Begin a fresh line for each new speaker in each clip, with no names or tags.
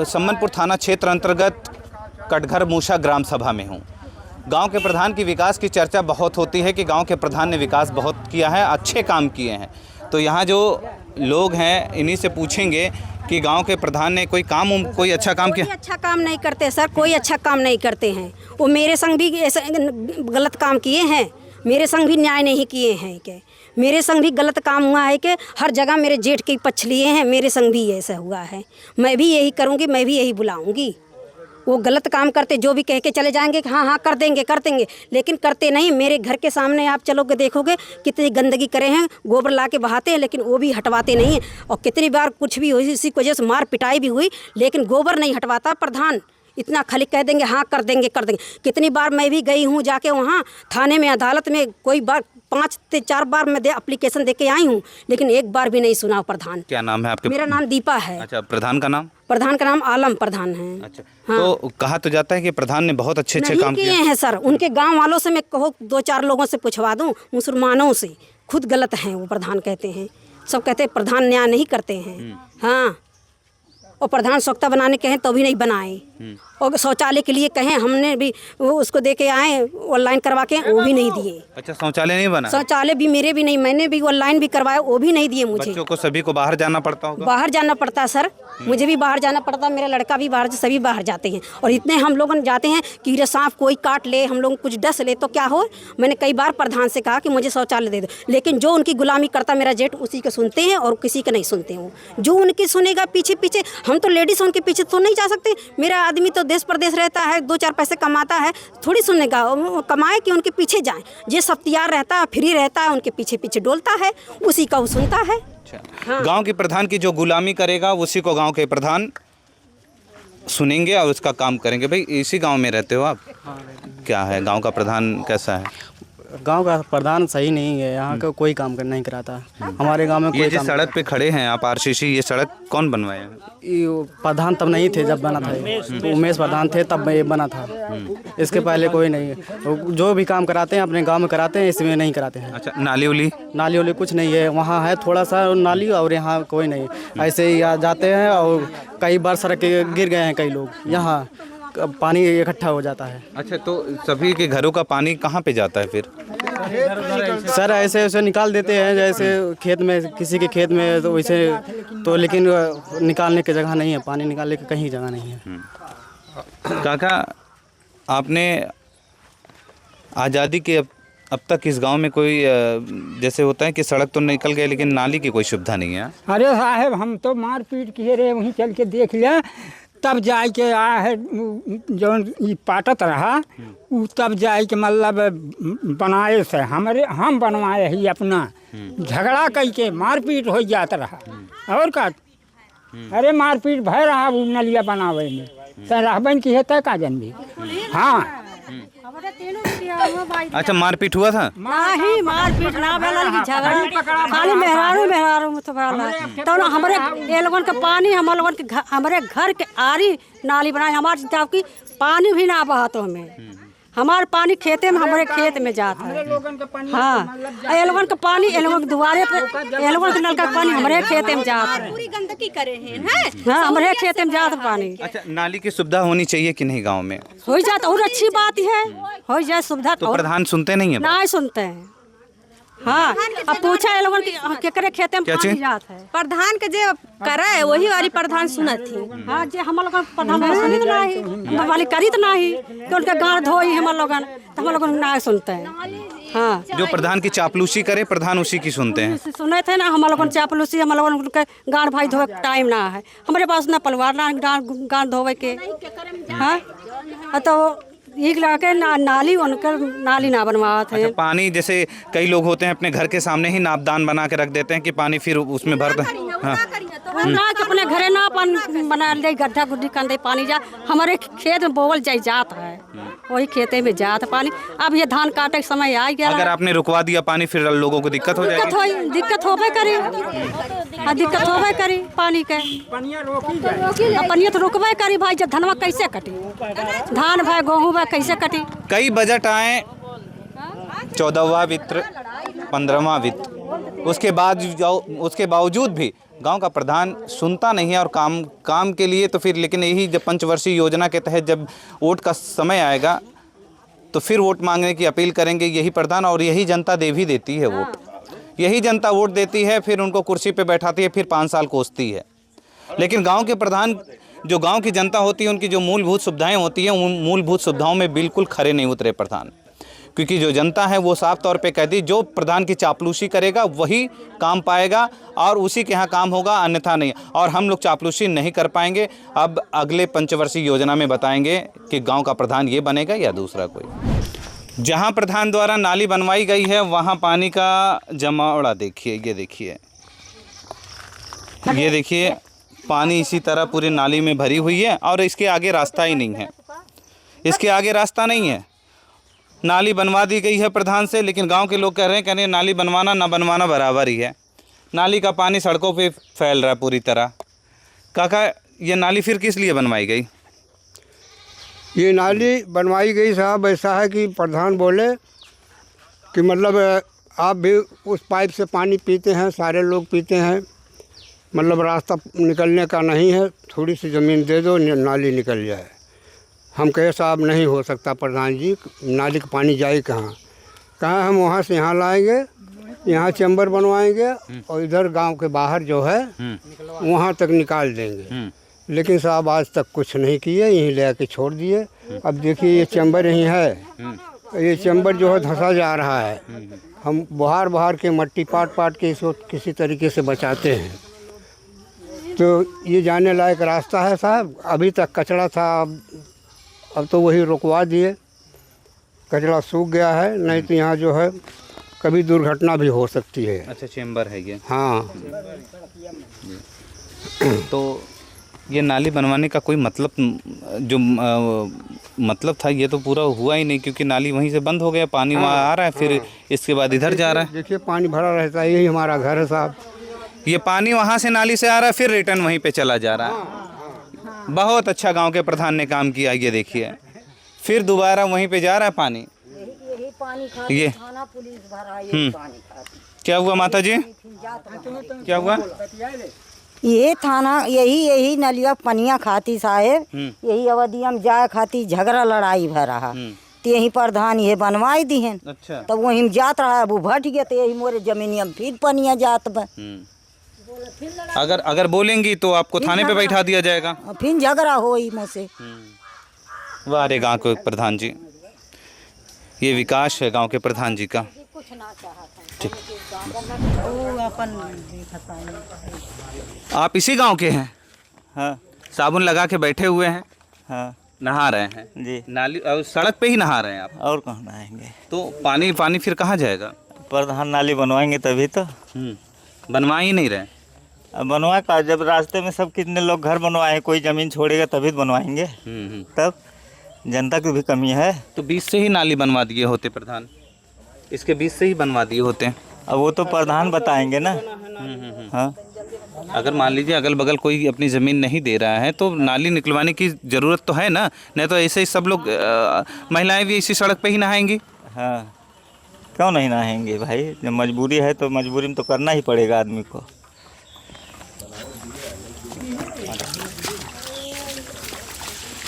सम्मनपुर थाना क्षेत्र अंतर्गत कटघर मूसा ग्राम सभा में हूँ। गांव के प्रधान की विकास की चर्चा बहुत होती है कि गांव के प्रधान ने विकास बहुत किया है, अच्छे काम किए हैं। तो यहाँ जो लोग हैं इन्हीं से पूछेंगे कि गांव के प्रधान ने कोई अच्छा काम किया?
अच्छा काम नहीं करते सर, कोई अच्छा काम नहीं करते हैं। वो मेरे संग भी ऐसा गलत काम किए हैं, मेरे संग भी न्याय नहीं किए हैं कि मेरे संग भी गलत काम हुआ है कि हर जगह मेरे जेठ के पक्ष लिए हैं, मेरे संग भी ऐसा हुआ है। मैं भी यही करूँगी, मैं भी यही बुलाऊँगी। वो गलत काम करते, जो भी कह के चले जाएंगे कि हाँ हाँ कर देंगे, लेकिन करते नहीं। मेरे घर के सामने आप चलोगे देखोगे कितनी गंदगी करे हैं, गोबर ला के बहाते हैं, लेकिन वो भी हटवाते नहीं हैं। और कितनी बार कुछ भी हुई, इसी वजह से मार पिटाई भी हुई, लेकिन गोबर नहीं हटवाता प्रधान। इतना खाली कह देंगे हाँ कर देंगे। कितनी बार मैं भी गई हूँ जाके वहाँ थाने में, अदालत में, कोई बार 5 से 4 बार मैं एप्लीकेशन दे के आई हूँ, लेकिन एक बार भी नहीं सुना प्रधान।
क्या नाम है आपके?
मेरा नाम दीपा है।
अच्छा, प्रधान का नाम?
प्रधान का नाम आलम प्रधान है।
अच्छा,
हाँ।
तो कहा तो जाता है कि प्रधान ने बहुत अच्छे काम
किए हैं सर। उनके गांव वालों से मैं कहो 2-4 लोगों से पूछवा दूं, मुसलमानों से, खुद गलत हैं वो प्रधान कहते हैं। सब कहते हैं प्रधान न्याय नहीं करते हैं। हाँ, और प्रधान स्वच्छता बनाने कहें तो भी नहीं बनाए, और शौचालय के लिए कहें हमने भी वो उसको दे के आए ऑनलाइन करवा के, वो भी नहीं दिए।
अच्छा, शौचालय नहीं बना?
शौचालय भी मेरे भी नहीं, मैंने भी ऑनलाइन भी करवाया, वो भी नहीं दिए मुझे।
बच्चों को सभी को बाहर जाना पड़ता होगा?
बाहर जाना पड़ता सर, मुझे भी बाहर जाना पड़ता, मेरा लड़का भी बाहर, सभी बाहर जाते हैं। और इतने हम लोग जाते हैं कीड़े सांप कोई काट ले, हम लोग कुछ डस ले तो क्या हो। मैंने कई बार प्रधान से कहा कि मुझे शौचालय दे दो, लेकिन जो उनकी गुलामी करता मेरा जेठ, उसी को सुनते हैं और किसी का नहीं सुनते हैं। जो उनकी सुनेगा पीछे पीछे, हम तो लेडीज उनके पीछे तो नहीं जा सकते। मेरा आदमी तो देश प्रदेश रहता है, 2-4 पैसे कमाता है, थोड़ी सुनेगा। कमाए कि उनके पीछे जाए। जे सख्तियार रहता है, फ्री रहता है, उनके पीछे पीछे डोलता है, उसी का वो सुनता है।
हाँ। गांव के प्रधान की जो गुलामी करेगा उसी को गांव के प्रधान सुनेंगे और उसका काम करेंगे। भाई, इसी गांव में रहते हो आप? क्या है गांव का प्रधान, कैसा है?
गांव का प्रधान सही नहीं है, यहाँ का कोई काम नहीं कराता हमारे गांव में।
ये सड़क पे खड़े हैं आप आरसीसी, ये सड़क कौन बनवाया?
ये प्रधान तब नहीं थे जब बना था, उमेश प्रधान थे तब ये बना था। इसके पहले कोई नहीं है। जो भी काम कराते हैं अपने गांव में कराते हैं, इसमें नहीं कराते हैं।
अच्छा, नाली उली
कुछ नहीं है। वहाँ है थोड़ा सा नाली, और यहाँ कोई नहीं। ऐसे ही जाते हैं और कई बार सड़क गिर गए हैं कई लोग, यहाँ पानी इकट्ठा हो जाता है।
अच्छा, तो सभी के घरों का पानी कहाँ पे जाता है फिर?
सर ऐसे निकाल देते हैं, जैसे खेत में, किसी के खेत में तो वैसे तो, लेकिन निकालने की जगह नहीं है, पानी निकालने की कहीं जगह नहीं है।
काका, आपने आज़ादी के अब तक इस गांव में कोई जैसे होता है कि सड़क तो निकल गए लेकिन नाली की कोई सुविधा नहीं है?
अरे साहब, हम तो मार पीट किए रहे, वहीं चल के देख लिया, तब जाए के आया है जो पाटत रहा, तब जाए के मतलब बनाए से हम बनवाए ही अपना, झगड़ा कई के मारपीट हो जाता रहा। और का अरे मारपीट भय रहा वो नलिया बनावे में, तो रहबन की है तय का जन भी। हाँ,
अच्छा, मारपीट हुआ था?
नहीं, मारपीट ना भेल, झगड़ा खाली मेहरारू में तो भेल। तो हमारे ये लोगन के पानी, हमारे घर के आरी नाली बनाए, हमारे जब की पानी भी ना बहा तो हमें, हमारे पानी खेते में, हमारे खेत में जाता है। हाँ, ये लोगन का पानी, ये लोगन के दुआरे पे, ये लोगन के नल का पानी हमारे खेते में जाता है।
पूरी गंदगी करे हैं।
हाँ, हमारे खेते में जाता पानी।
अच्छा, नाली की सुविधा होनी चाहिए कि नहीं गांव में?
हो जाता और अच्छी बात है, हो जाए सुविधा।
तो प्रधान सुनते नहीं है?
नहीं सुनते हैं। हाँ, अब पूछा ये लोगन के करे खेते में पानी जाता है।
प्रधान के जे करे वही वाली प्रधान सुनत थी।
हाँ, जे हम लोग प्रधान सुनित नहीं, वाली करित नहीं, तो उनका गाँव धोई हम लोगन, तो हम लोगन ना सुनते हैं। हाँ,
जो प्रधान की चापलूसी करे प्रधान उसी की सुनते हैं।
सुने थे ना, हम लोगन चापलूसी, हम लोगन उनके गाँव भाई धोवे टाइम ना है, हमारे पास ना पलवार ना गाँव धोवे के। हाँ, तो एक लाके नाली, उनका नाली ना बनवा थे।
अच्छा, पानी जैसे कई लोग होते हैं अपने घर के सामने ही नापदान बना के रख देते हैं कि पानी फिर उसमें भरते हैं। हाँ,
ना कि अपने घरे ना पानी बना ले, गड्ढा गुड्ढी कर पानी जा, हमारे खेत में बोवल जाता है, वही खेते में जाता पानी। अब ये धान काटे के समय आ गया,
अगर आपने रुकवा दिया पानी फिर लोगों को दिक्कत हो जाएगी।
दिक्कत होबे करी, दिक्कत होबे करी पानी के। पनिया तो रुकबे करी भाई, जब धनवा कैसे कटी, धान भाई गेहूँ भाई कैसे कटी।
कई बजट आए, 14वां वित्त, 15वां वित्त, उसके बावजूद भी गांव का प्रधान सुनता नहीं है और काम के लिए तो फिर, लेकिन यही जब पंचवर्षीय योजना के तहत जब वोट का समय आएगा तो फिर वोट मांगने की अपील करेंगे यही प्रधान, और यही जनता दे भी देती है वोट। यही जनता वोट देती है, फिर उनको कुर्सी पे बैठाती है, फिर 5 साल कोसती है। लेकिन गांव के प्रधान, जो गांव की जनता होती है, उनकी जो मूलभूत सुविधाएं होती हैं, उन मूलभूत सुविधाओं में बिल्कुल खरे नहीं उतरे प्रधान। क्योंकि जो जनता है वो साफ तौर पे कहती, जो प्रधान की चापलूसी करेगा वही काम पाएगा और उसी के यहाँ काम होगा, अन्यथा नहीं। और हम लोग चापलूसी नहीं कर पाएंगे। अब अगले पंचवर्षीय योजना में बताएंगे कि गांव का प्रधान ये बनेगा या दूसरा कोई। जहां प्रधान द्वारा नाली बनवाई गई है वहां पानी का जमावड़ा देखिए, ये देखिए पानी इसी तरह पूरी नाली में भरी हुई है और इसके आगे रास्ता ही नहीं है, इसके आगे रास्ता नहीं है। नाली बनवा दी गई है प्रधान से, लेकिन गांव के लोग कह रहे हैं नाली बनवाना ना बनवाना बराबर ही है। नाली का पानी सड़कों पे फैल रहा है पूरी तरह। काका, ये नाली फिर किस लिए बनवाई गई?
ये नाली बनवाई गई साहब, ऐसा है कि प्रधान बोले कि मतलब आप भी उस पाइप से पानी पीते हैं, सारे लोग पीते हैं, मतलब रास्ता निकलने का नहीं है, थोड़ी सी ज़मीन दे दो, नाली निकल जाए। हम कहे साहब नहीं हो सकता प्रधान जी, नाली का पानी जाए कहाँ? कहाँ हम वहाँ से यहाँ लाएंगे, यहाँ चैम्बर बनवाएंगे और इधर गांव के बाहर जो है वहाँ तक निकाल देंगे। लेकिन साहब आज तक कुछ नहीं किए, यहीं ले आके छोड़ दिए। अब देखिए ये चैम्बर यहीं है, ये चैम्बर जो है धंसा जा रहा है। हम बहार के मट्टी पाट के इसको किसी तरीके से बचाते हैं। तो ये जाने लायक रास्ता है साहब। अभी तक कचरा था, अब तो वही रुकवा दिए, कचरा सूख गया है, नहीं तो यहाँ जो है कभी दुर्घटना भी हो सकती है।
अच्छा, चैम्बर है ये?
हाँ।
तो ये नाली बनवाने का कोई मतलब जो मतलब था ये तो पूरा हुआ ही नहीं, क्योंकि नाली वहीं से बंद हो गया, पानी वहाँ आ रहा है, फिर इसके बाद इधर जा रहा है।
देखिए पानी भरा रहता है, यही हमारा घर है साहब।
ये पानी वहाँ से नाली से आ रहा है, फिर रिटर्न वहीं पे चला जा रहा है। बहुत अच्छा गांव के प्रधान ने काम किया, ये देखिए फिर दोबारा वहीं पे जा रहा है पानी। ये क्या हुआ माता जी, क्या हुआ?
ये थाना यही नलिया पनिया खाती साहेब, यही अवधिया में जाए खाती झगड़ा लड़ाई भर रहा, तो यही प्रधान ये बनवाई दी है।
अच्छा।
तब वही में जात रहा, अब भट गया तो यही मोरे जमीनिया में फिर पनिया जात बा।
अगर बोलेंगी तो आपको थाने पे बैठा दिया जाएगा,
फिर झगड़ा हो मुझसे।
वाह रे गाँव के प्रधान जी, ये विकास है गांव के प्रधान जी का। ठीक, आप इसी गांव के हैं?
हाँ।
साबुन लगा के बैठे हुए हैं?
हाँ।
नहा रहे हैं
जी।
नाली सड़क पे ही नहा रहे हैं आप?
और कहाँ नहाएंगे?
तो पानी फिर कहाँ जाएगा?
प्रधान नाली बनवाएंगे तभी तो।
बनवा ही नहीं रहे।
अब बनवा का, जब रास्ते में सब कितने लोग घर बनवाए, कोई ज़मीन छोड़ेगा तभी तो बनवाएंगे। तब जनता की भी कमी है।
तो बीच से ही नाली बनवा दिए होते प्रधान, इसके बीच से ही बनवा दिए होते।
अब वो तो प्रधान बताएंगे ना। हाँ।
अगर मान लीजिए अगल बगल कोई अपनी ज़मीन नहीं दे रहा है तो नाली निकलवाने की ज़रूरत तो है ना, नहीं तो ऐसे ही सब लोग महिलाएं भी इसी सड़क पे ही नहाएंगी।
हाँ, क्यों नहीं नहाएंगे भाई? जब मजबूरी है तो मजबूरी में तो करना ही पड़ेगा आदमी को।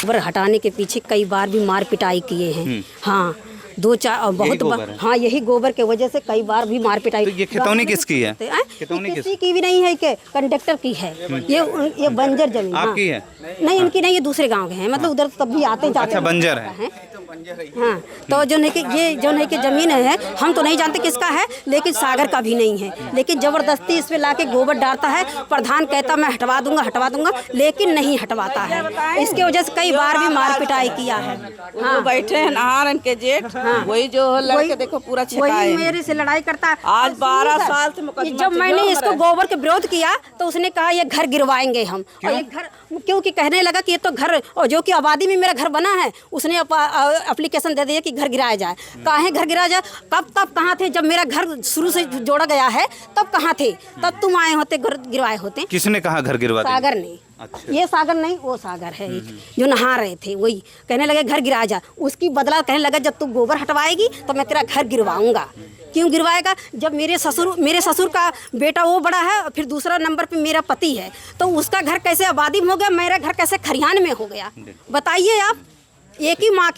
गोबर हटाने के पीछे कई बार भी मार पिटाई किए हैं। हाँ, 2-4 और बहुत बार। हाँ, यही गोबर के वजह से कई बार भी मार पिटाई।
तो ये खितौनी किसकी है?
किसी की भी नहीं है, कि कंडक्टर की है। ये बंजर जमीन
आपकी है?
नहीं, इनकी नहीं, ये दूसरे गांव के हैं, मतलब उधर तब भी आते जाते।
अच्छा, बंजर है।
हाँ, तो जो है कि ये जो है कि ज़मीन है, हम तो नहीं जानते किसका है, लेकिन सागर का भी नहीं है। लेकिन ज़बरदस्ती इस पे लाके गोबर डालता है। प्रधान कहता मैं हटवा दूंगा, लेकिन नहीं हटवाता है। इसके वजह से कई बार भी मार पिटाई किया है।
हाँ, बैठे हैं नहारन के जेठ, वही जो लड़के देखो पूरा
वही मेरे से लड़ाई करता है।
आज 12 साल से मुकदमा।
जब मैंने इसको गोबर के विरोध किया तो उसने कहा ये घर गिरवाएंगे हम। और ये घर क्योंकि कहने लगा कि ये तो घर, और जो कि आबादी में मेरा घर बना है, उसने एप्लीकेशन दे दिया कि घर गिराया जाए। काहे घर गिराया जाए? तब कहाँ थे? जब मेरा घर शुरू से जोड़ा गया है तब कहाँ थे? तब तुम आए होते, घर गिरवाए होते।
किसने कहा घर गिरवा?
सागर ने। अच्छा। ये सागर नहीं, वो सागर है जो नहा रहे थे, वही कहने लगे घर गिराया जाए। उसकी बदला कहने लगा जब तू गोबर हटवाएगी तो मैं तेरा घर गिरवाऊंगा। क्यों गिरवाएगा? जब मेरे ससुर का बेटा वो बड़ा है और फिर दूसरा नंबर पे मेरा पति है, तो उसका घर कैसे आबादी में हो गया, मेरा घर कैसे खरियान में हो गया? बताइए आप। एक ही माँ